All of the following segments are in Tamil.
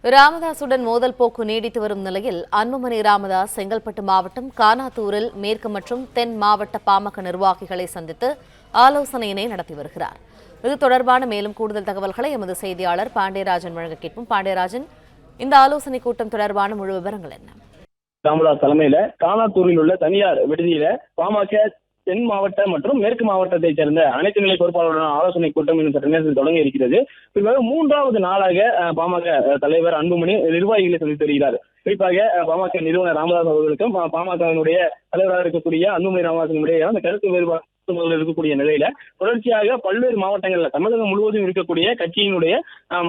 ராமதாசுடன் மோதல் போக்கு நீடித்து வரும் நிலையில் அன்புமணி ராமதாஸ் செங்கல்பட்டு மாவட்டம் கானாத்தூரில் மேற்கு மற்றும் தென் மாவட்ட பாமக நிர்வாகிகளை சந்தித்து ஆலோசனையினை நடத்தி வருகிறார். இது தொடர்பான மேலும் கூடுதல் தகவல்களை எமது செய்தியாளர் பாண்டியராஜன் வழங்க கேட்போம். பாண்டியராஜன், இந்த ஆலோசனை கூட்டம் தொடர்பான முழு விவரங்கள் என்ன? ராமதாஸ் தலைமையில கானாத்தூரில் உள்ள தனியார் விடுதியில பாமக தென் மாவட்ட மற்றும் மேற்கு மாவட்டத்தைச் சேர்ந்த அனைத்து நிலை பொறுப்பாளருடன் ஆலோசனை கூட்டம் இன்னும் சற்று நேரத்தில் தொடங்க இருக்கிறது. பிறகு 3வது நாளாக பாமக தலைவர் அன்புமணி நிர்வாகிகளை சந்தித்து வருகிறார். குறிப்பாக பாமக நிறுவனர் ராமதாஸ் அவர்களுக்கும் பாமகவினுடைய தலைவராக இருக்கக்கூடிய அன்புமணி ராமதாசனுடைய அந்த கருத்து வேறுபாடு இருக்கக்கூடிய நிலையில தொடர்ச்சியாக பல்வேறு மாவட்டங்கள்ல தமிழகம் முழுவதும் இருக்கக்கூடிய கட்சியினுடைய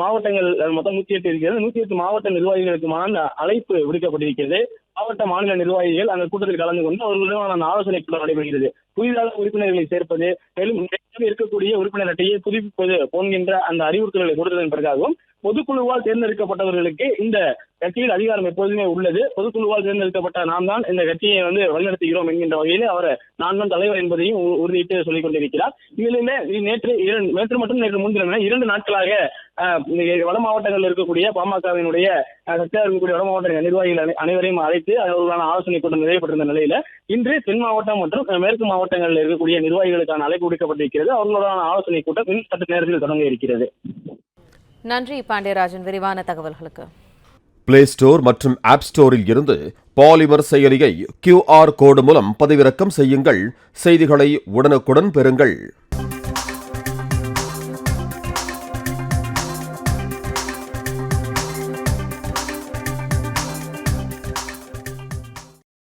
மாவட்டங்கள் மொத்தம் 108 இருக்கிறது. 108 மாவட்ட நிர்வாகிகளுக்குமான அழைப்பு விடுக்கப்பட்டிருக்கிறது. மாவட்ட மாநில நிர்வாகிகள் அந்த கூட்டத்தில் கலந்து கொண்டு அவர்களுடன் ஆலோசனை கூட்டம் நடைபெறுகிறது. புதிதாக உறுப்பினர்களை சேர்ப்பது, மேலும் இருக்கக்கூடிய உறுப்பினர் அட்டையை புதுப்பிப்பது போன்கின்ற அந்த அறிவுறுத்தல்களை கொடுத்ததன் பிறகாகவும் பொதுக்குழுவால் தேர்ந்தெடுக்கப்பட்டவர்களுக்கு இந்த கட்சியில் அதிகாரம் எப்போதுமே உள்ளது. பொதுக்குழுவால் தேர்ந்தெடுக்கப்பட்ட நாம் தான் இந்த கட்சியை வழிநடத்துகிறோம் என்கின்ற வகையில் அவர் நான் தான் தலைவர் என்பதையும் உறுதியிட்டு சொல்லிக் கொண்டிருக்கிறார். இதிலுமே நேற்று மற்றும் நேற்று முன்தினம் 2 நாட்களாக வட மாவட்டங்களில் இருக்கக்கூடிய பாமகவினுடைய சக்தியாக இருக்கக்கூடிய வட மாவட்ட நிர்வாகிகள் அனைவரையும் அழைத்து அவர்களுக்கான ஆலோசனை கூட்டம் நிறைவேற்றிருந்த நிலையில இன்று தென் மாவட்டம் மற்றும் மேற்கு மாவட்டங்களில் இருக்கக்கூடிய நிர்வாகிகளுக்கான அழைப்பு விடுக்கப்பட்டிருக்கிறது. அவர்களுடான ஆலோசனை கூட்டம் இன்னும் சற்று நேரத்தில் தொடங்க இருக்கிறது. நன்றி பாண்டியராஜன், விரிவான தகவல்களுக்கு. பிளே ஸ்டோர் மற்றும் ஆப் ஸ்டோரில் இருந்து பாலிமர் செயலியை QR கோடு மூலம் பதிவிறக்கம் செய்யுங்கள். செய்திகளை உடனுக்குடன் பெறுங்கள்.